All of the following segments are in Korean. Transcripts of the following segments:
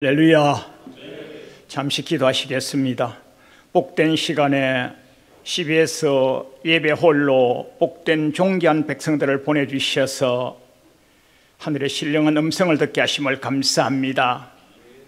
할렐루야. 잠시 기도하시겠습니다. 복된 시간에 CBS 예배홀로 복된 존귀한 백성들을 보내주셔서 하늘의 신령한 음성을 듣게 하심을 감사합니다.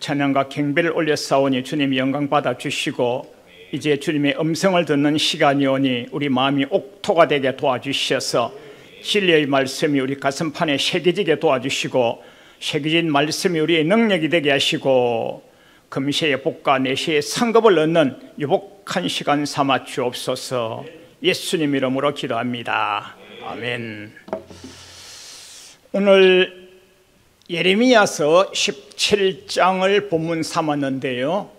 찬양과 경배를 올려싸우니 주님이 영광 받아주시고 이제 주님의 음성을 듣는 시간이 오니 우리 마음이 옥토가 되게 도와주셔서 진리의 말씀이 우리 가슴판에 새겨지게 도와주시고 새겨진 말씀이 우리의 능력이 되게 하시고 금세의 복과 내세의 상급을 얻는 유복한 시간 삼아 주옵소서. 예수님 이름으로 기도합니다. 아멘. 오늘 예레미야서 17장을 본문 삼았는데요,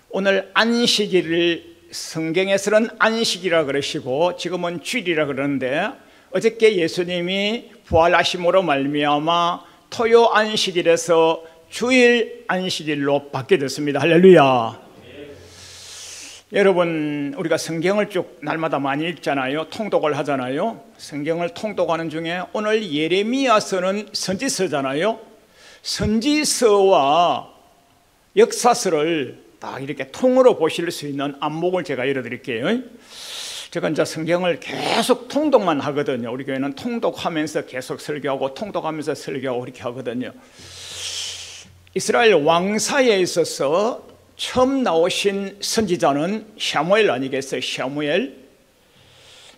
오늘 안식일을 성경에서는 안식이라 그러시고 지금은 주일이라 그러는데, 어저께 예수님이 부활하심으로 말미암아 토요 안식일에서 주일 안식일로 받게 됐습니다. 할렐루야. 여러분, 우리가 성경을 쭉 날마다 많이 읽잖아요. 통독을 하잖아요. 성경을 통독하는 중에 오늘 예레미야서는 선지서잖아요. 선지서와 역사서를 딱 이렇게 통으로 보실 수 있는 안목을 제가 열어드릴게요. 제가 이제 성경을 계속 통독만 하거든요. 우리 교회는 통독하면서 계속 설교하고 통독하면서 설교하고 이렇게 하거든요. 이스라엘 왕사에 있어서 처음 나오신 선지자는 샤무엘 아니겠어요?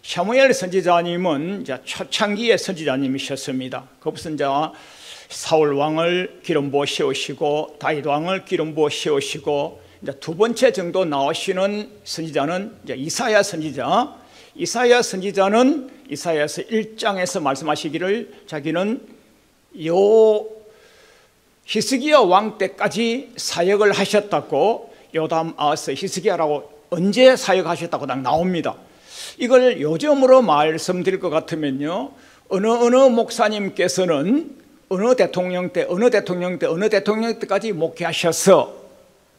샤무엘 선지자님은 이제 초창기의 선지자님이셨습니다. 그것은 이제 사울 왕을 기름 부어 세우시고 다윗 왕을 기름 부어 세우시고, 이제 두 번째 정도 나오시는 선지자는 이제 이사야 선지자. 이사야 선지자는 이사야서 1장에서 말씀하시기를 자기는 히스기야 왕 때까지 사역을 하셨다고, 요담, 아하스, 히스기야라고 언제 사역하셨다고 딱 나옵니다. 이걸 요즘으로 말씀드릴 것 같으면요, 어느 목사님께서는 어느 대통령 때까지 목회하셔서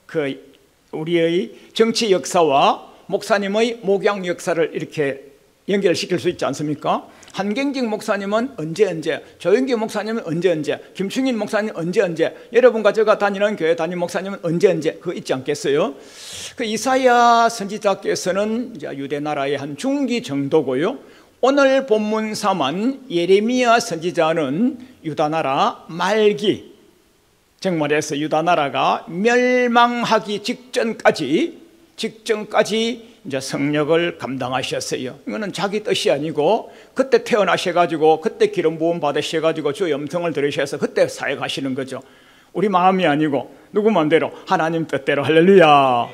그 우리의 정치 역사와 목사님의 목양 역사를 이렇게 연결시킬 수 있지 않습니까? 한경직 목사님은 언제, 조영기 목사님은 언제, 김충인 목사님 언제, 여러분과 제가 다니는 교회 담임 목사님은 언제, 그거 있지 않겠어요? 그 이사야 선지자께서는 이제 유대 나라의 한 중기 정도고요. 오늘 본문 삼은 예레미야 선지자는 유다 나라 말기, 정말해서 유다 나라가 멸망하기 직전까지 이제 성역을 감당하셨어요. 이거는 자기 뜻이 아니고 그때 태어나셔가지고 그때 기름 부음 받으셔가지고 주의 음성을 들으셔서 그때 사역하시는 거죠. 우리 마음이 아니고 누구 마음대로, 하나님 뜻대로. 할렐루야.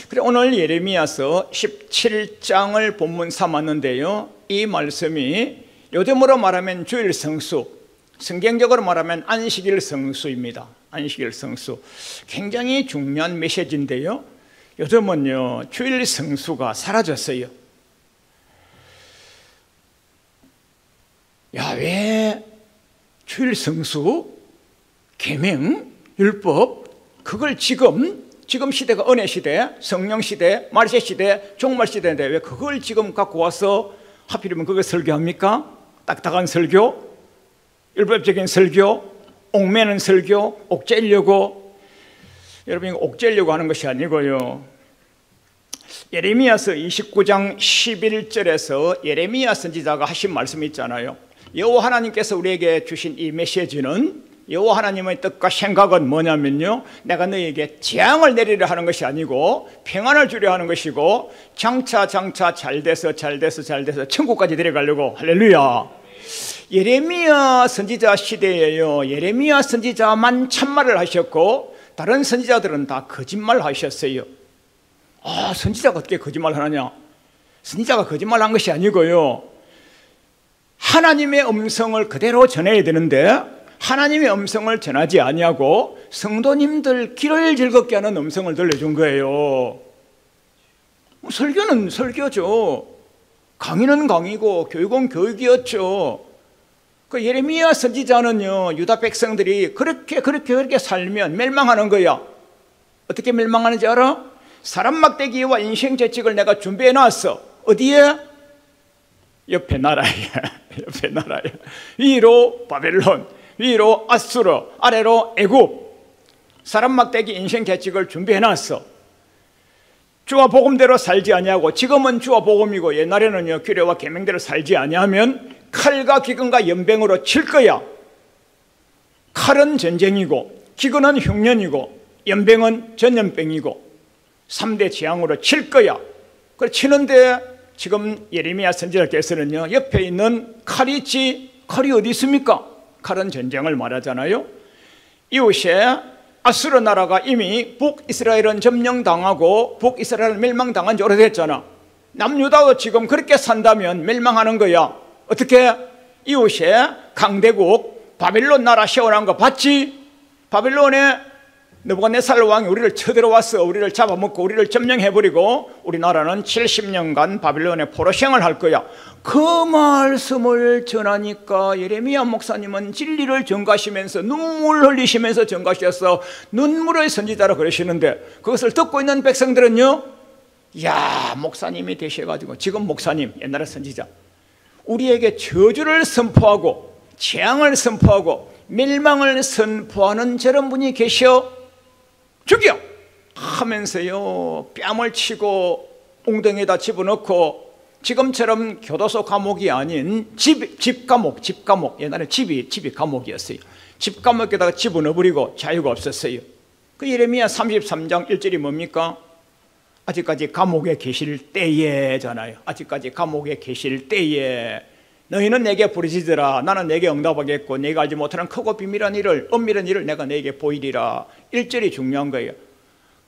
그래, 오늘 예레미야서 17장을 본문 삼았는데요, 이 말씀이 요즘으로 말하면 주일 성수, 성경적으로 말하면 안식일 성수입니다. 안식일 성수, 굉장히 중요한 메시지인데요, 요즘은요 주일 성수가 사라졌어요. 왜 주일 성수, 계명, 율법, 그걸 지금 시대가 은혜 시대, 성령 시대, 말세 시대, 종말 시대인데 왜 그걸 지금 갖고 와서 하필이면 그걸 설교합니까? 딱딱한 설교, 율법적인 설교, 옥매는 설교, 옥죄려고. 여러분, 옥죄려고 하는 것이 아니고요, 예레미야서 29장 11절에서 예레미야 선지자가 하신 말씀이 있잖아요. 여호와 하나님께서 우리에게 주신 이 메시지는, 여호와 하나님의 뜻과 생각은 뭐냐면요, 내가 너희에게 재앙을 내리려 하는 것이 아니고 평안을 주려 하는 것이고, 장차 잘돼서 천국까지 데려가려고. 할렐루야. 예레미야 선지자 시대에요, 예레미야 선지자만 참말을 하셨고 다른 선지자들은 다 거짓말 하셨어요. 선지자가 어떻게 거짓말 하느냐? 선지자가 거짓말 한 것이 아니고요, 하나님의 음성을 그대로 전해야 되는데 하나님의 음성을 전하지 아니하고 성도님들 귀를 즐겁게 하는 음성을 들려준 거예요. 설교는 설교죠. 강의는 강의고 교육은 교육이었죠. 그 예레미야 선지자는요, 유다 백성들이 그렇게 살면 멸망하는 거야. 어떻게 멸망하는지 알아? 사람 막대기와 인생 재직을 내가 준비해 놨어. 어디에? 옆에 나라에. 위로 바벨론, 위로 아수르, 아래로 애굽. 사람 막대기 인생 계책을 준비해놨어. 주와 복음대로 살지 아니하고, 지금은 주와 복음이고 옛날에는요 규례와 계명대로 살지 아니하면 칼과 기근과 연병으로 칠 거야. 칼은 전쟁이고 기근은 흉년이고 연병은 전염병이고 3대 재앙으로 칠 거야. 그래 치는데 지금 예레미야 선지자께서는요 옆에 있는 칼이 있지, 칼이 어디 있습니까? 칼은 전쟁을 말하잖아요. 이웃에 아수르 나라가 이미 북이스라엘은 점령당하고 북이스라엘은 멸망당한 지 오래됐잖아. 남유다도 지금 그렇게 산다면 멸망하는 거야. 어떻게? 이웃에 강대국 바빌론 나라 세워난 거 봤지? 바빌론에 느부갓네살 왕이 우리를 쳐들어왔어. 우리를 잡아먹고 우리를 점령해버리고 우리나라는 70년간 바빌론의 포로 생활을 할 거야. 그 말씀을 전하니까 예레미야 목사님은 진리를 전가하시면서 눈물 흘리시면서 전가하셔서 눈물의 선지자라 그러시는데, 그것을 듣고 있는 백성들은요, 야 목사님이 되셔가지고, 지금 목사님 옛날에 선지자, 우리에게 저주를 선포하고 재앙을 선포하고 멸망을 선포하는 저런 분이 계셔, 죽여! 하면서요 뺨을 치고 웅덩이에다 집어넣고, 지금처럼 교도소 감옥이 아닌 집 감옥, 옛날에 집이 감옥이었어요. 집 감옥에다가 집어넣어버리고 자유가 없었어요. 그 예레미야 33장 1절이 뭡니까? 아직까지 감옥에 계실 때에잖아요. 아직까지 감옥에 계실 때에 너희는 내게 부르짖으라. 나는 내게 응답하겠고 내가 알지 못하는 크고 비밀한 일을, 엄밀한 일을 내가 내게 보이리라. 1절이 중요한 거예요.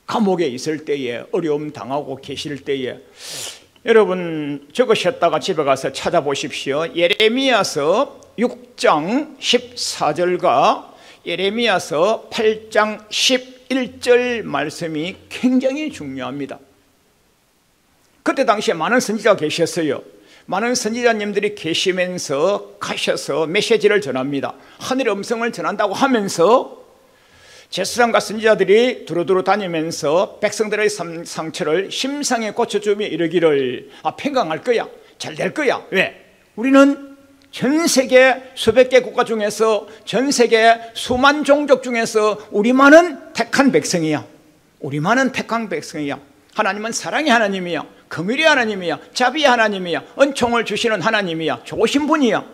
감옥에 있을 때에, 어려움 당하고 계실 때에. 여러분 적으셨다가 집에 가서 찾아보십시오. 예레미야서 6장 14절과 예레미야서 8장 11절 말씀이 굉장히 중요합니다. 그때 당시에 많은 선지자가 계셨어요. 많은 선지자님들이 계시면서 가셔서 메시지를 전합니다. 하늘의 음성을 전한다고 하면서 제사장과 선지자들이 두루두루 다니면서 백성들의 상처를 심상에 고쳐주며 이르기를, 평강할 거야, 잘 될 거야. 왜? 우리는 전 세계 수백 개 국가 중에서, 전 세계 수만 종족 중에서 우리만은 택한 백성이야. 우리만은 택한 백성이야. 하나님은 사랑의 하나님이야. 긍휼의 하나님이야. 자비의 하나님이야. 은총을 주시는 하나님이야. 좋으신 분이야.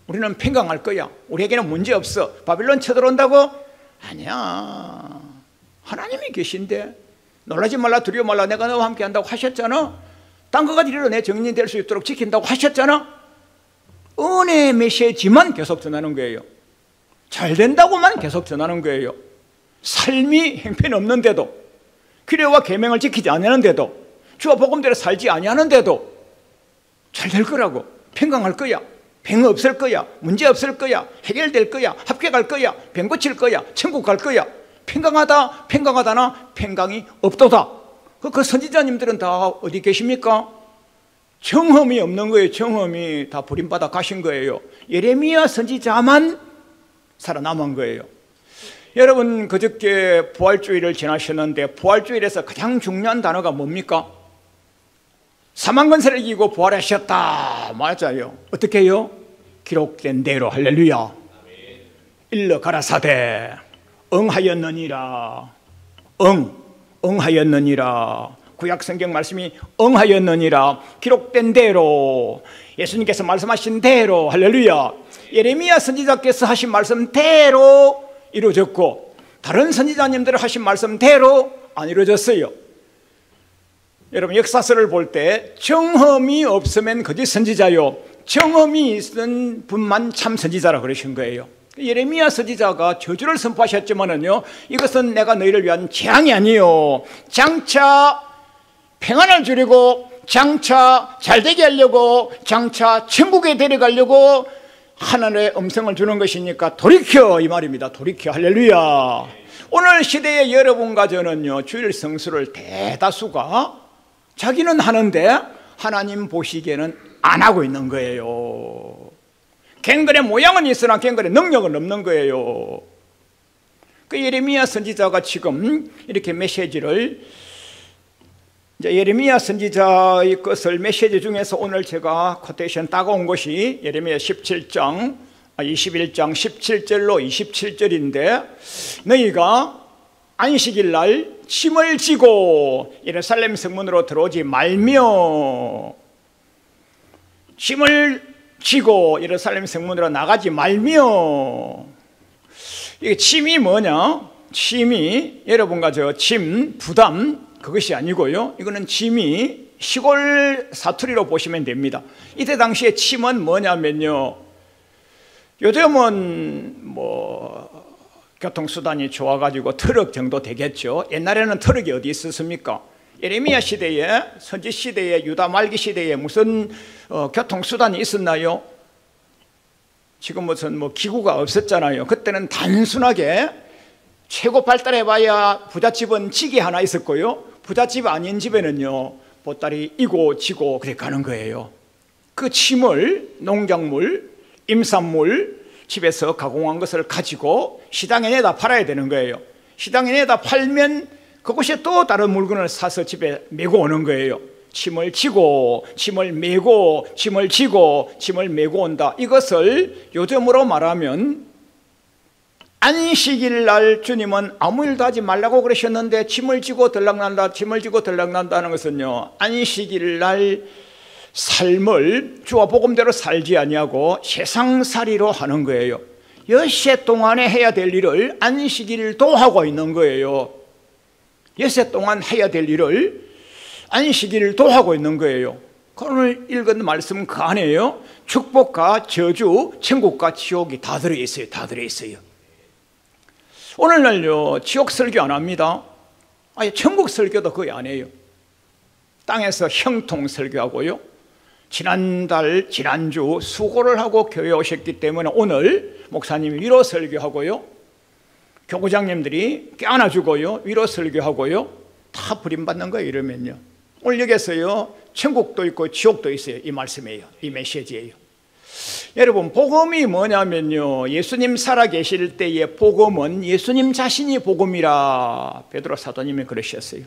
우리는 평강할 거야. 우리에게는 문제 없어. 바빌론 쳐들어온다고? 아니야. 하나님이 계신데 놀라지 말라, 두려워 말라, 내가 너와 함께 한다고 하셨잖아. 땅과 이르러 내 정인이 될 수 있도록 지킨다고 하셨잖아. 은혜의 메시지만 계속 전하는 거예요. 잘 된다고만 계속 전하는 거예요. 삶이 형편없는데도, 규례와 계명을 지키지 않는데도, 주와 복음대로 살지 아니하는데도 잘 될 거라고, 평강할 거야, 병 없을 거야, 문제 없을 거야, 해결될 거야, 합격할 거야, 병 고칠 거야, 천국 갈 거야. 평강하다, 평강하다나 평강이 없도다. 그 선지자님들은 다 어디 계십니까? 경험이 없는 거예요. 경험이 다 버림받아 가신 거예요. 예레미야 선지자만 살아남은 거예요. 여러분 그저께 부활주일을 지나셨는데, 부활주일에서 가장 중요한 단어가 뭡니까? 사망권세를 이기고 부활하셨다. 맞아요. 어떻게 해요? 기록된 대로. 할렐루야. 일러 가라사대 응하였느니라. 응하였느니라. 구약성경 말씀이 응하였느니라. 기록된 대로, 예수님께서 말씀하신 대로. 할렐루야. 예레미야 선지자께서 하신 말씀대로 이루어졌고, 다른 선지자님들이 하신 말씀대로 안 이루어졌어요. 여러분 역사서를 볼 때 경험이 없으면 거짓 선지자요, 경험이 있는 분만 참 선지자라 그러신 거예요. 예레미야 선지자가 저주를 선포하셨지만은요, 이것은 내가 너희를 위한 재앙이 아니요, 장차 평안을 주려고, 장차 잘되게 하려고, 장차 천국에 데려가려고 하나님의 음성을 주는 것이니까 돌이켜, 이 말입니다. 돌이켜. 할렐루야. 오늘 시대의 여러분과 저는요, 주일 성수를 대다수가 자기는 하는데 하나님 보시기에는 안 하고 있는 거예요. 갱글의 모양은 있으나 갱글의 능력은 없는 거예요. 그 예레미야 선지자가 지금 이렇게 메시지를, 이제 예레미야 선지자의 것을 메시지 중에서 오늘 제가 코테이션 따가온 것이 예레미야 17장 21장 17절로 27절인데 너희가 안식일 날 짐을 지고 예루살렘 성문으로 들어오지 말며 짐을 지고 예루살렘 성문으로 나가지 말며 이게 짐이 뭐냐? 짐이 여러분과 저 짐, 부담 그것이 아니고요. 이거는 짐이 시골 사투리로 보시면 됩니다. 이때 당시에 짐은 뭐냐면요. 요즘은 뭐 교통수단이 좋아가지고 트럭 정도 되겠죠. 옛날에는 트럭이 어디 있었습니까? 예레미야 시대에, 선지 시대에, 유다 말기 시대에 무슨 교통수단이 있었나요? 지금 무슨 뭐 기구가 없었잖아요. 그때는 단순하게 최고 발달해봐야 부잣집은 지게 하나 있었고요. 부잣집 아닌 집에는요 보따리 이고 지고 그래 가는 거예요. 그 짐을 농작물, 임산물 집에서 가공한 것을 가지고 시장에 내다 팔아야 되는 거예요. 시장에 내다 팔면 그곳에 또 다른 물건을 사서 집에 메고 오는 거예요. 짐을 지고 짐을 메고 짐을 지고 짐을 메고 온다. 이것을 요즘으로 말하면 안식일 날 주님은 아무 일도 하지 말라고 그러셨는데 짐을 지고 들락난다, 짐을 지고 들락난다는 것은요 안식일 날 삶을 주와 복음대로 살지 아니하고 세상살이로 하는 거예요. 엿새 동안에 해야 될 일을 안식일도 하고 있는 거예요. 엿새 동안 해야 될 일을 안식일도 하고 있는 거예요. 오늘 읽은 말씀은 그 안에요 축복과 저주, 천국과 지옥이 다 들어있어요. 다 들어있어요. 오늘날요 지옥 설교 안 합니다. 아예 천국 설교도 거의 안 해요. 땅에서 형통 설교하고요. 지난주 수고를 하고 교회에 오셨기 때문에 오늘 목사님이 위로 설교하고요. 교구장님들이 껴안아주고요. 위로 설교하고요. 다 버림받는 거예요. 이러면요. 오늘 여기서요 천국도 있고 지옥도 있어요. 이 말씀이에요. 이 메시지예요. 여러분 복음이 뭐냐면요 예수님 살아계실 때의 복음은 예수님 자신이 복음이라 베드로 사도님이 그러셨어요.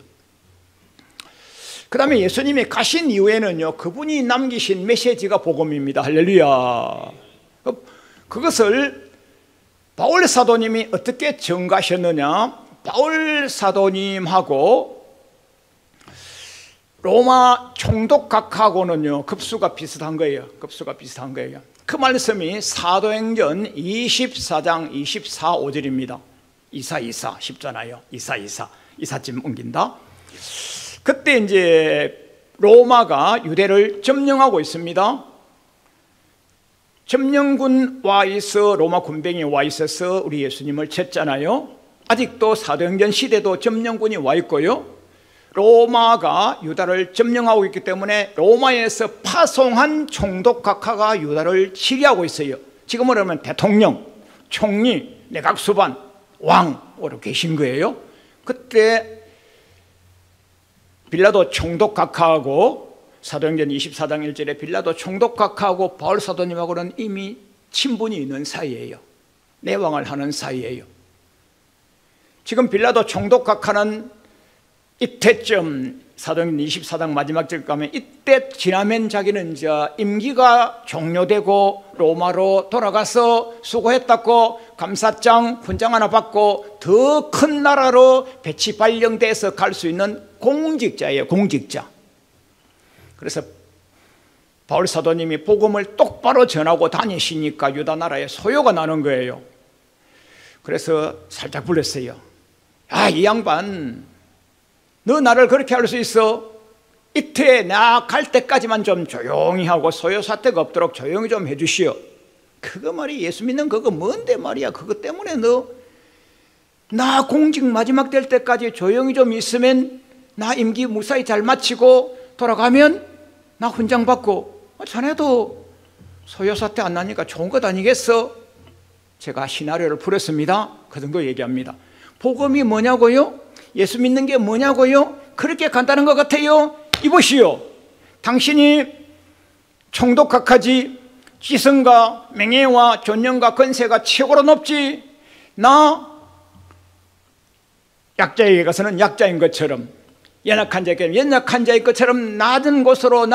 그 다음에 예수님이 가신 이후에는요 그분이 남기신 메시지가 복음입니다. 할렐루야. 그것을 바울 사도님이 어떻게 전가하셨느냐. 바울 사도님하고 로마 총독각하고는요 급수가 비슷한 거예요. 급수가 비슷한 거예요. 그 말씀이 사도행전 24장 24, 5절입니다. 이사 쉽잖아요. 이사쯤 옮긴다. 그때 이제 로마가 유대를 점령하고 있습니다. 점령군 와 있어 로마 군병이 와 있어서 우리 예수님을 쳤잖아요. 아직도 사도행전 시대도 점령군이 와 있고요. 로마가 유다를 점령하고 있기 때문에 로마에서 파송한 총독각하가 유다를 치리하고 있어요. 지금으로 하면 대통령, 총리, 내각수반, 왕으로 계신 거예요. 그때 빌라도 총독각하하고 사도행전 24장 1절에 빌라도 총독각하하고 바울 사도님하고는 이미 친분이 있는 사이예요. 내왕을 하는 사이예요. 지금 빌라도 총독각하는 이때쯤 사도행전 24장 마지막 절 가면 이때 지나면 자기는 이제 임기가 종료되고 로마로 돌아가서 수고했다고 감사장 훈장 하나 받고 더 큰 나라로 배치 발령돼서 갈 수 있는 공직자예요. 공직자. 그래서 바울 사도님이 복음을 똑바로 전하고 다니시니까 유다 나라에 소요가 나는 거예요. 그래서 살짝 불렀어요. 야, 이 양반 너 나를 그렇게 할 수 있어? 이때 나 갈 때까지만 좀 조용히 하고 소요 사태가 없도록 조용히 좀 해주시오. 그거 말이 예수 믿는 그거 뭔데 말이야. 그것 때문에 너 나 공직 마지막 될 때까지 조용히 좀 있으면 나 임기 무사히 잘 마치고 돌아가면 나 훈장 받고 자네도 소요 사태 안 나니까 좋은 것 아니겠어? 제가 시나리오를 풀었습니다. 그 정도 얘기합니다. 복음이 뭐냐고요? 예수 믿는 게 뭐냐고요? 그렇게 간단한 것 같아요. 이보시오. 당신이 총독각하지 지성과 명예와 존영과 권세가 최고로 높지. 나 약자에게 가서는 약자인 것처럼 연약한 자에게 연약한 자의 것처럼 낮은 곳으로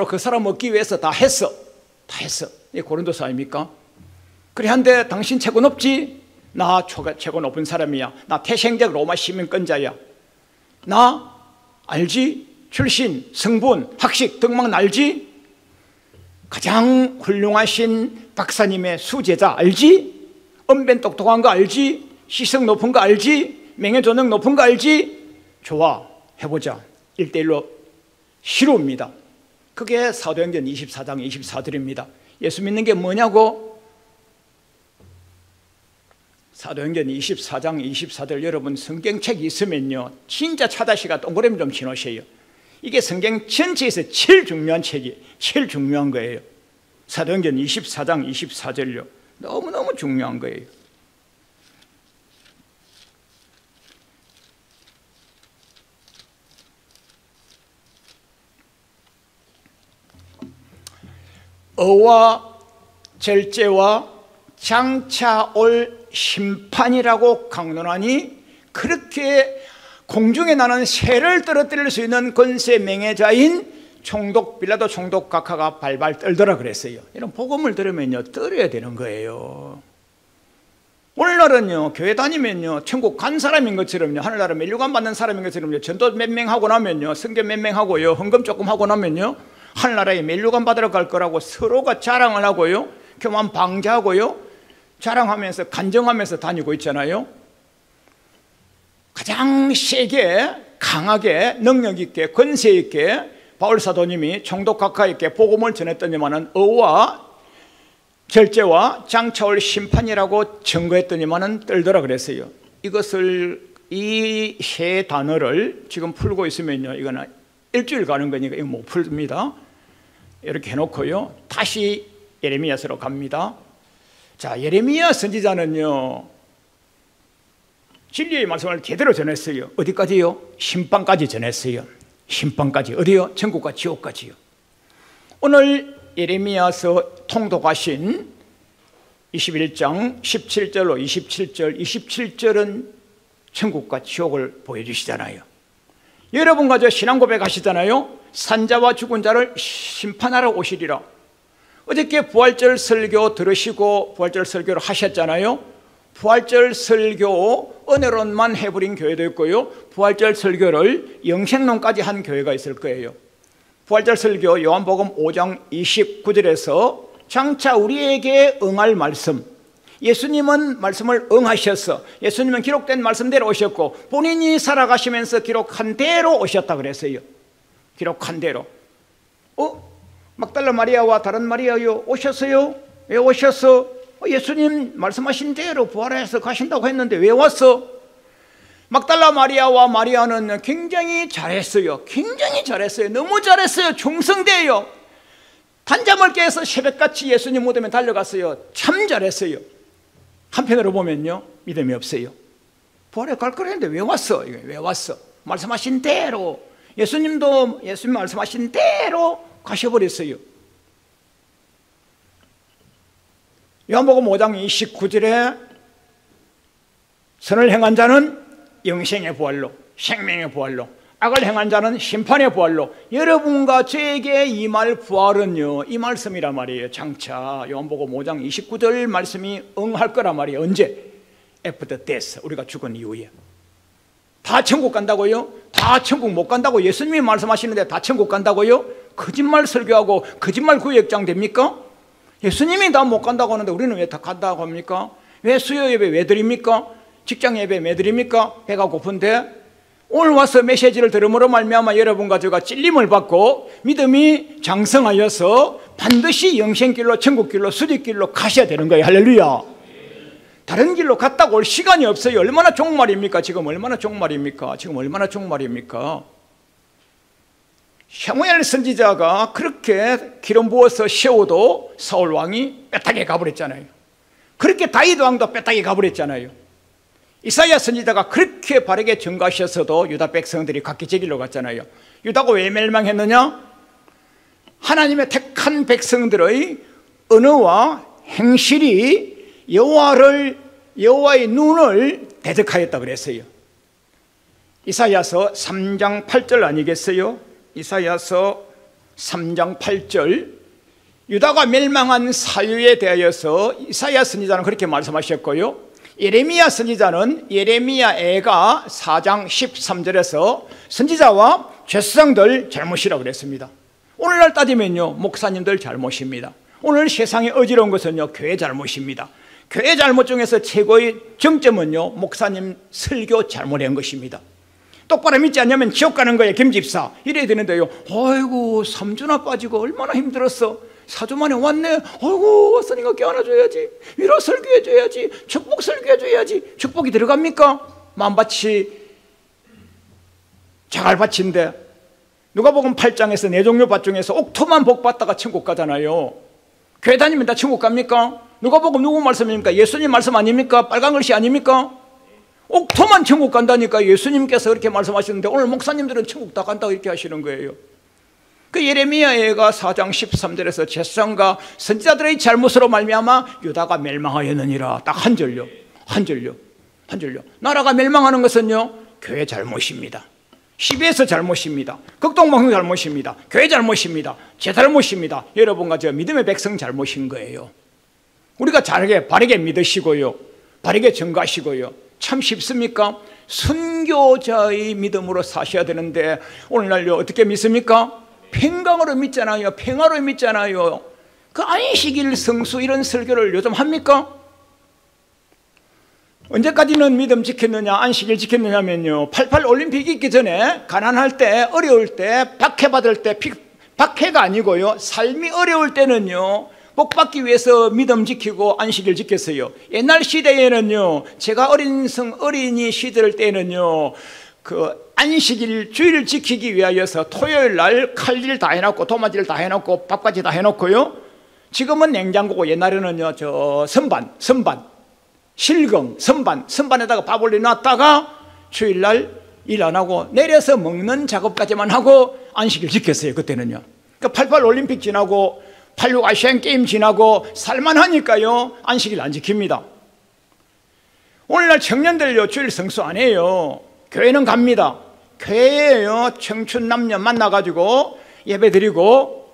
그 사람 얻기 위해서 다 했어. 다 했어. 이게 고린도서 아닙니까? 그래 한데 당신 최고 높지? 나 최고 높은 사람이야. 나 태생적 로마 시민권자야. 나 알지? 출신, 성분, 학식 등만 알지? 가장 훌륭하신 박사님의 수제자 알지? 언변 똑똑한 거 알지? 시성 높은 거 알지? 명예조능 높은 거 알지? 좋아, 해보자. 1대1로 실루입니다. 그게 사도행전 24장 24절입니다. 예수 믿는 게 뭐냐고? 사도행전 24장 24절 여러분 성경책이 있으면요 진짜 차다시가 동그라미 좀 치놓으세요. 이게 성경 전체에서 제일 중요한 책이 제일 중요한 거예요. 사도행전 24장 24절요 너무너무 중요한 거예요. 어와 절제와 장차 올 심판이라고 강론하니 그렇게 공중에 나는 새를 떨어뜨릴 수 있는 권세 명예자인 총독 빌라도 총독 각하가 발발 떨더라 그랬어요. 이런 복음을 들으면요 떨어야 되는 거예요. 오늘날은요 교회 다니면요 천국 간 사람인 것처럼요 하늘나라 면류관 받는 사람인 것처럼요 전도 몇 명 하고 나면요 성경 몇 명 하고요 헌금 조금 하고 나면요 하늘나라에 면류관 받으러 갈 거라고 서로가 자랑을 하고요 교만 방자하고요 자랑하면서 간정하면서 다니고 있잖아요. 가장 세게 강하게 능력 있게 권세 있게 바울 사도님이 총독 각하에게 복음을 전했더니만은 어와 절제와 장차올 심판이라고 증거했더니만은 떨더라 그랬어요. 이것을 이 세 단어를 지금 풀고 있으면요 이거는 일주일 가는 거니까 이거 못 풉니다. 이렇게 해놓고요 다시 예레미야서로 갑니다. 자, 예레미야 선지자는요 진리의 말씀을 제대로 전했어요. 어디까지요? 심판까지 전했어요. 심판까지. 어디요? 천국과 지옥까지요. 오늘 예레미야서 통독하신 21장 17절로 27절 27절은 천국과 지옥을 보여주시잖아요. 여러분 가져 신앙 고백하시잖아요. 산자와 죽은 자를 심판하러 오시리라. 어저께 부활절 설교 들으시고 부활절 설교를 하셨잖아요. 부활절 설교 은혜론만 해버린 교회도 있고요 부활절 설교를 영생론까지 한 교회가 있을 거예요. 부활절 설교 요한복음 5장 29절에서 장차 우리에게 응할 말씀, 예수님은 말씀을 응하셔서 예수님은 기록된 말씀대로 오셨고 본인이 살아가시면서 기록한 대로 오셨다 그랬어요. 기록한 대로. 막달라 마리아와 다른 마리아요 오셨어요? 왜 오셨어? 예수님 말씀하신 대로 부활해서 가신다고 했는데 왜 왔어? 막달라 마리아와 마리아는 굉장히 잘했어요. 굉장히 잘했어요. 너무 잘했어요. 충성돼요. 단잠을 깨서 새벽같이 예수님 무덤에 달려갔어요. 참 잘했어요. 한편으로 보면요 믿음이 없어요. 부활해 갈 거랬는데 왜 왔어? 왜 왔어? 말씀하신 대로 예수님도 예수님 말씀하신 대로 가셔버렸어요. 요한복음 5장 29절에 선을 행한 자는 영생의 부활로 생명의 부활로 악을 행한 자는 심판의 부활로 여러분과 저에게 임할 부활은요 이 말씀이란 말이에요. 장차 요한복음 5장 29절 말씀이 응할 거란 말이에요. 언제? After death 우리가 죽은 이후에. 다 천국 간다고요? 다 천국 못 간다고 예수님이 말씀하시는데 다 천국 간다고요? 거짓말 설교하고 거짓말 구역장 됩니까? 예수님이 다 못 간다고 하는데 우리는 왜 다 간다고 합니까? 왜 수요 예배 왜 드립니까? 직장 예배 왜 드립니까? 배가 고픈데 오늘 와서 메시지를 들음으로 말미암아 여러분과 제가 찔림을 받고 믿음이 장성하여서 반드시 영생길로 천국길로 수직길로 가셔야 되는 거예요. 할렐루야. 다른 길로 갔다고 올 시간이 없어요. 얼마나 종말입니까? 지금 얼마나 종말입니까? 지금 얼마나 종말입니까? 사무엘 선지자가 그렇게 기름 부어서 세워도 사울 왕이 빼딱에 가버렸잖아요. 그렇게 다윗 왕도 빼딱에 가버렸잖아요. 이사야 선지자가 그렇게 바르게 전가하셨어도 유다 백성들이 각기 제 길로 갔잖아요. 유다가 왜 멸망했느냐? 하나님의 택한 백성들의 언어와 행실이 여호와의 눈을 대적하였다 그랬어요. 이사야서 3장 8절 아니겠어요? 이사야서 3장 8절 유다가 멸망한 사유에 대하여서 이사야 선지자는 그렇게 말씀하셨고요, 예레미야 선지자는 예레미야 애가 4장 13절에서 선지자와 죄수장들 잘못이라고 그랬습니다. 오늘날 따지면요, 목사님들 잘못입니다. 오늘 세상에 어지러운 것은요, 교회 잘못입니다. 교회 잘못 중에서 최고의 정점은요, 목사님 설교 잘못한 것입니다. 똑바로 믿지 않으면 지옥 가는 거예요. 김집사 이래야 되는데요, 아이고 3주나 빠지고 얼마나 힘들었어, 4주 만에 왔네, 아이고 왔으니까 껴안아줘야지, 위로 설교해줘야지, 축복 설교해줘야지. 축복이 들어갑니까? 만밭이 자갈밭인데 누가복음 8장에서 네 종류 밭 중에서 옥토만 복 받다가 천국 가잖아요. 교회 다니면 다 천국 갑니까? 누가복음 누구 말씀입니까? 예수님 말씀 아닙니까? 빨간 글씨 아닙니까? 옥토만 천국 간다니까 예수님께서 그렇게 말씀하시는데 오늘 목사님들은 천국 다 간다고 이렇게 하시는 거예요. 그 예레미야가 4장 13절에서 죄수장과 선지자들의 잘못으로 말미암아 유다가 멸망하였느니라. 딱 한 절요. 나라가 멸망하는 것은요, 교회 잘못입니다. CBS 잘못입니다. 극동방송 잘못입니다. 교회 잘못입니다. 제 잘못입니다. 여러분과 저 믿음의 백성 잘못인 거예요. 우리가 바르게 믿으시고요, 바르게 증거하시고요. 참 쉽습니까? 순교자의 믿음으로 사셔야 되는데 오늘날요 어떻게 믿습니까? 평강으로 믿잖아요. 평화로 믿잖아요. 그 안식일 성수 이런 설교를 요즘 합니까? 언제까지는 믿음 지켰느냐, 안식일 지켰느냐면요, 88 올림픽이 있기 전에 가난할 때, 어려울 때, 박해받을 때, 박해가 아니고요, 삶이 어려울 때는요 복받기 위해서 믿음 지키고 안식일 지켰어요. 옛날 시대에는요, 제가 어린이 시절 때는요, 그 안식일 주일을 지키기 위하여서 토요일 날 칼질 다 해놓고 도마질 다 해놓고 밥까지 다 해놓고요, 지금은 냉장고고 옛날에는요 저 선반 실금 선반에다가 밥 올려놨다가 주일날 일 안 하고 내려서 먹는 작업까지만 하고 안식일 지켰어요. 그때는요. 그러니까 88 올림픽 지나고 86 아시안 게임 지나고 살만하니까요 안식일 안 지킵니다. 오늘날 청년들요 주일 성수 안 해요. 교회는 갑니다. 교회에요 청춘 남녀 만나가지고 예배 드리고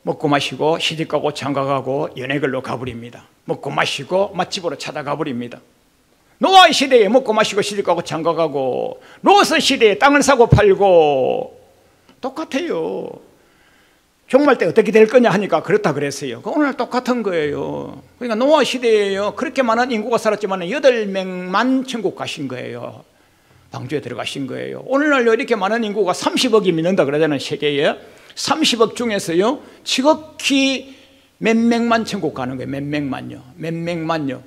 먹고 마시고 시집가고 장가가고 연애걸로 가버립니다. 먹고 마시고 맛집으로 찾아가 버립니다. 노아 시대에 먹고 마시고 시집가고 장가가고, 로스 시대에 땅을 사고 팔고 똑같아요. 종말 때 어떻게 될 거냐 하니까 그렇다 그랬어요. 오늘 똑같은 거예요. 그러니까 노아 시대에요 그렇게 많은 인구가 살았지만 8명만 천국 가신 거예요. 방주에 들어가신 거예요. 오늘날요 이렇게 많은 인구가 30억이 믿는다 그러잖아요. 세계에 30억 중에서요 지극히 몇 명만 천국 가는 거예요. 몇 명만요.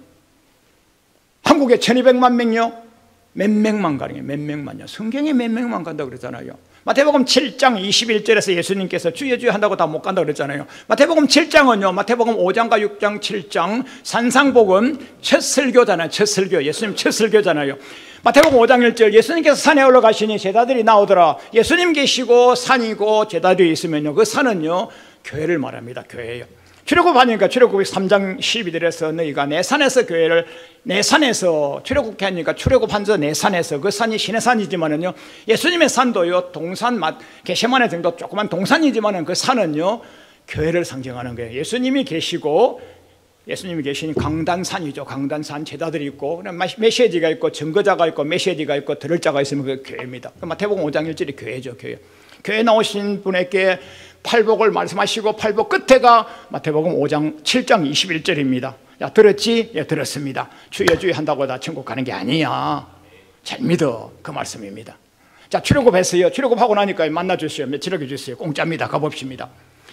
한국에 1200만 명요 몇 명만 가는 거예요. 몇 명만요. 성경에 몇 명만 간다고 그러잖아요. 마태복음 7장 21절에서 예수님께서 주여 주여 한다고 다 못 간다고 그랬잖아요. 마태복음 7장은요 마태복음 5장과 6장 7장 산상복음 첫 설교잖아요. 첫 설교, 예수님 첫 설교잖아요. 마태복음 5장 1절 예수님께서 산에 올라가시니 제자들이 나오더라. 예수님 계시고 산이고 제자들이 있으면요 그 산은요 교회를 말합니다. 교회예요. 출애굽하니까 출애굽 3장 12절에서 너희가 내 산에서 교회를, 내 산에서 출애굽케 하니까 출애굽한서 내 산에서, 그 산이 신의 산이지만은요 예수님의 산도요 동산 게세마네 정도 조그만 동산이지만은 그 산은요 교회를 상징하는 거예요. 예수님이 계시고, 예수님이 계신 강단산이죠. 강단산 제자들이 있고 메시지가 있고 증거자가 있고 메시지가 있고 들을 자가 있으면 그 교회입니다. 마태복음 5장 1절이 교회죠. 교회 나오신 분에게 팔복을 말씀하시고 팔복 끝에가 마태복음 5장 7장 21절입니다. 야 들었지? 예 들었습니다. 주여 주여 한다고 다 천국 가는 게 아니야. 잘 믿어. 그 말씀입니다. 자 출애굽했어요. 출애굽하고 나니까 만나주세요. 며칠을 주세요. 공짜입니다. 가봅시다.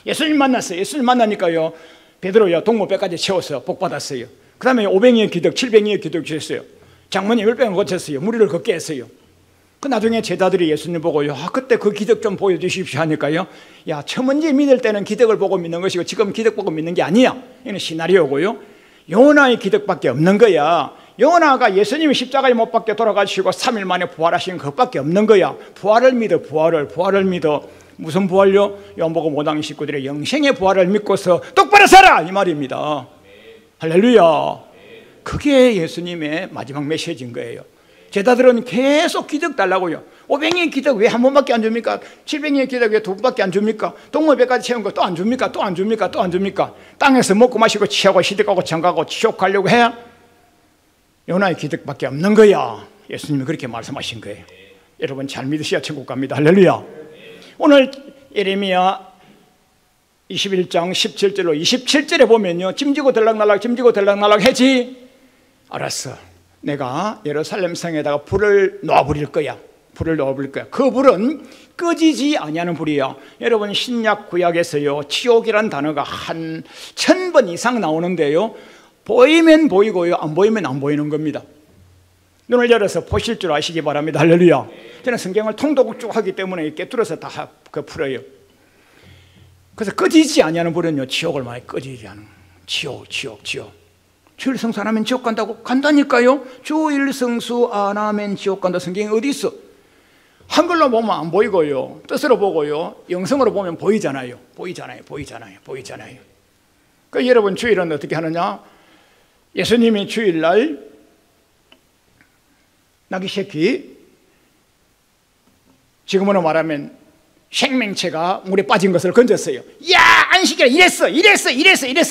예수님 만났어요. 예수님 만나니까요 베드로야 동무배까지 채웠어요. 복 받았어요. 그 다음에 500의 기득 700의 기득 주셨어요. 장모님 10병을 고쳤어요. 무리를 걷게 했어요. 그 나중에 제자들이 예수님 보고요 그때 그 기적 좀 보여주십시오 하니까요 야 처먼지 믿을 때는 기적을 보고 믿는 것이고 지금 기적 보고 믿는 게 아니야. 이는 시나리오고요 요나의 기적밖에 없는 거야. 요나가 예수님이 십자가에 못 박혀 돌아가시고 3일 만에 부활하신 그것밖에 없는 거야. 부활을 믿어. 부활을 믿어. 무슨 부활요? 요한복음 5장 29절에 영생의 부활을 믿고서 똑바로 살아 이 말입니다. 할렐루야. 그게 예수님의 마지막 메시지인 거예요. 제자들은 계속 기적 달라고요. 500의 기적 왜 한 번밖에 안 줍니까? 700의 기적 왜 두 번밖에 안 줍니까? 동물배까지 채운 거 또 안 줍니까? 또 안 줍니까? 또 안 줍니까? 땅에서 먹고 마시고 취하고 시댁가고 장가고 지옥 가려고 해? 요나의 기적밖에 없는 거야. 예수님이 그렇게 말씀하신 거예요. 여러분 잘 믿으셔야 천국 갑니다. 할렐루야. 오늘 예레미야 21장 17절로 27절에 보면요, 짐지고 들락날락 짐지고 들락날락 해지. 알았어, 내가 예루살렘 성에다가 불을 놓아버릴 거야. 불을 놓아버릴 거야. 그 불은 꺼지지 아니하는 불이야. 여러분 신약 구약에서요, 지옥이란 단어가 한 1000번 이상 나오는데요, 보이면 보이고요, 안 보이면 안 보이는 겁니다. 눈을 열어서 보실 줄 아시기 바랍니다. 할렐루야. 저는 성경을 통독쭉 하기 때문에 깨뚫어서 다 풀어요. 그래서 꺼지지 아니하는 불은요, 지옥을 많이 꺼지지 않은 지옥. 주일 성수 안 하면 지옥 간다고? 간다니까요. 주일 성수 안 하면 지옥 간다. 성경이 어디 있어? 한글로 보면 안 보이고요, 뜻으로 보고요, 영성으로 보면 보이잖아요. 보이잖아요. 그 여러분 주일은 어떻게 하느냐? 예수님이 주일날 나귀 새끼, 지금으로 말하면 생명체가 물에 빠진 것을 건졌어요. 야, 안식일 이랬어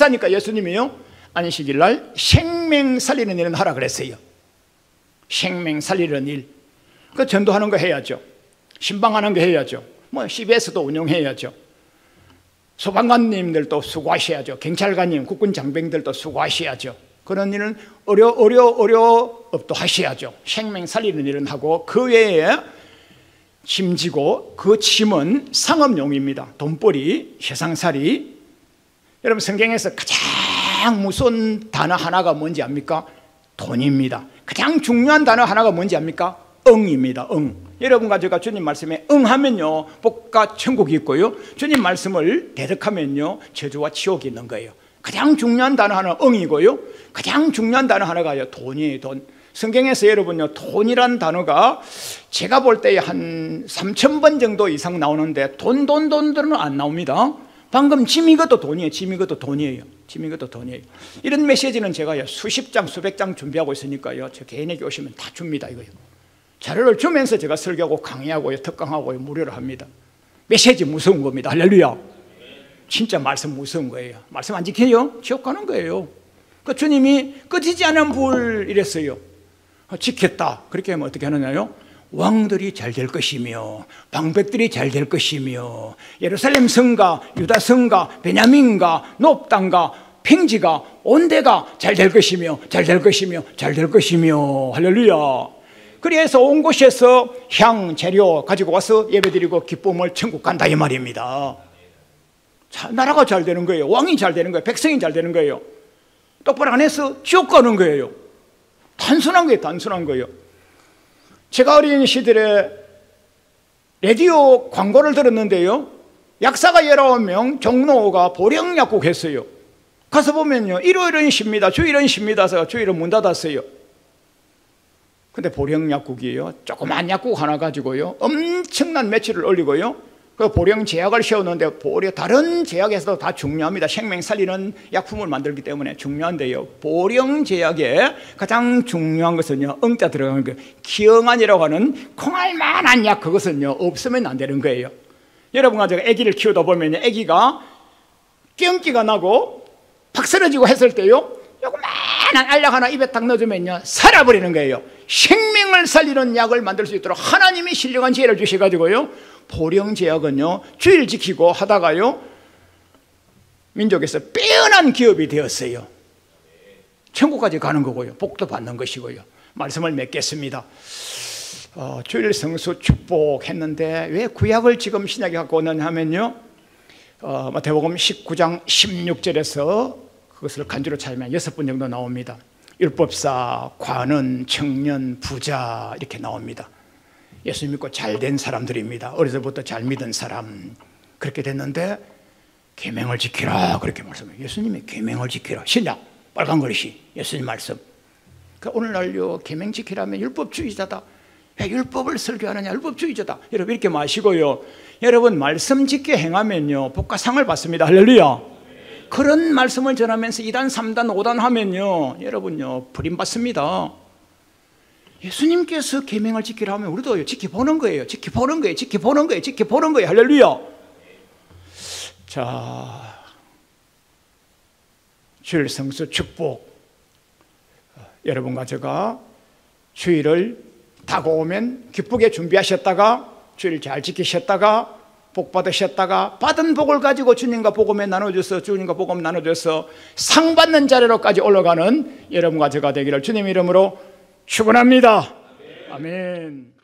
하니까 예수님이요, 안식일날 생명 살리는 일은 하라 그랬어요. 생명 살리는 일. 그 전도하는 거 해야죠. 신방하는 거 해야죠. 뭐 CBS도 운영해야죠. 소방관님들도 수고하셔야죠. 경찰관님, 국군 장병들도 수고하셔야죠. 그런 일은 어려업도 하셔야죠. 생명 살리는 일은 하고, 그 외에 짐지고, 그 짐은 상업용입니다. 돈벌이, 세상살이. 여러분 성경에서 가장 무서운 단어 하나가 뭔지 압니까? 돈입니다. 가장 중요한 단어 하나가 뭔지 압니까? 응입니다. 응. 여러분과 제가 주님 말씀에 응하면요, 복과 천국이 있고요, 주님 말씀을 대적하면요, 저주와 지옥이 있는 거예요. 가장 중요한 단어 하나는 응이고요, 가장 중요한 단어 하나가 돈이에요. 돈. 성경에서 여러분요, 돈이란 단어가 제가 볼 때 한 3000번 정도 이상 나오는데 돈들은 안 나옵니다. 방금 짐 이것도 돈이에요. 짐 이것도 돈이에요. 이런 메시지는 제가 수십 장 수백 장 준비하고 있으니까요, 저 개인에게 오시면 다 줍니다. 이거요. 자료를 주면서 제가 설교하고 강의하고요, 특강하고요, 무료로 합니다. 메시지 무서운 겁니다. 할렐루야. 진짜 말씀 무서운 거예요. 말씀 안 지켜요? 지옥 가는 거예요. 그 주님이 꺼지지 않은 불 이랬어요. 지켰다. 그렇게 하면 어떻게 하느냐요? 왕들이 잘 될 것이며 방백들이 잘 될 것이며 예루살렘 성과 유다 성과 베냐민과 높당과 평지가 온 데가 잘 될 것이며 할렐루야. 그래서 온 곳에서 향, 재료 가지고 와서 예배드리고 기쁨을 천국 간다 이 말입니다. 나라가 잘 되는 거예요. 왕이 잘 되는 거예요. 백성이 잘 되는 거예요. 똑바로 안 해서 지옥 가는 거예요. 단순한 거예요. 제가 어린 시절에 라디오 광고를 들었는데요, 약사가 19명, 종로가 보령 약국 했어요. 가서 보면요, 일요일은 쉽니다, 주일은 쉽니다 해서 주일은 문 닫았어요. 근데 보령 약국이에요. 조그만 약국 하나 가지고요, 엄청난 매출을 올리고요, 그 보령 제약을 세웠는데, 다른 제약에서도 다 중요합니다. 생명 살리는 약품을 만들기 때문에 중요한데요, 보령 제약의 가장 중요한 것은요, 응자 들어가는 거예요. 기영안이라고 하는 콩알만한 약, 그것은요 없으면 안 되는 거예요. 여러분과 제가 아기를 키우다 보면 아기가 기응기가 나고 팍 쓰러지고 했을 때요, 요거만한 알약 하나 입에 딱 넣어주면요 살아버리는 거예요. 생명을 살리는 약을 만들 수 있도록 하나님이 신령한 지혜를 주셔가지고요, 보령 제약은요 주일 지키고 하다가요 민족에서 빼어난 기업이 되었어요. 천국까지 가는 거고요, 복도 받는 것이고요. 말씀을 맺겠습니다. 주일 성수 축복했는데 왜 구약을 지금 신약에 갖고 오느냐 하면요, 마태복음 19장 16절에서 그것을 간주로 찾으면 6번 정도 나옵니다. 율법사, 관원, 청년, 부자 이렇게 나옵니다. 예수 믿고 잘된 사람들입니다. 어려서부터 잘 믿은 사람. 그렇게 됐는데 계명을 지키라 그렇게 말씀해요. 예수님이 계명을 지키라. 신약 빨간 글씨 예수님 말씀. 그러니까 오늘날요, 계명 지키라면 율법주의자다, 율법을 설교하느냐 율법주의자다, 여러분 이렇게 마시고요, 여러분 말씀 지켜 행하면요 복과 상을 받습니다. 할렐루야. 그런 말씀을 전하면서 2단 3단 5단 하면요 여러분요 버림받습니다. 예수님께서 계명을 지키라 하면 우리도 지켜보는 거예요. 지켜보는 거예요. 지켜보는 거예요. 지켜보는 거예요. 할렐루야. 자, 주일 성수 축복. 여러분과 제가 주일을 다가오면 기쁘게 준비하셨다가 주일 잘 지키셨다가 복 받으셨다가 받은 복을 가지고 주님과 복음에 나눠줘서 주님과 복음 나눠줘서 상 받는 자리로까지 올라가는 여러분과 제가 되기를 주님 이름으로 축원합니다. 아멘.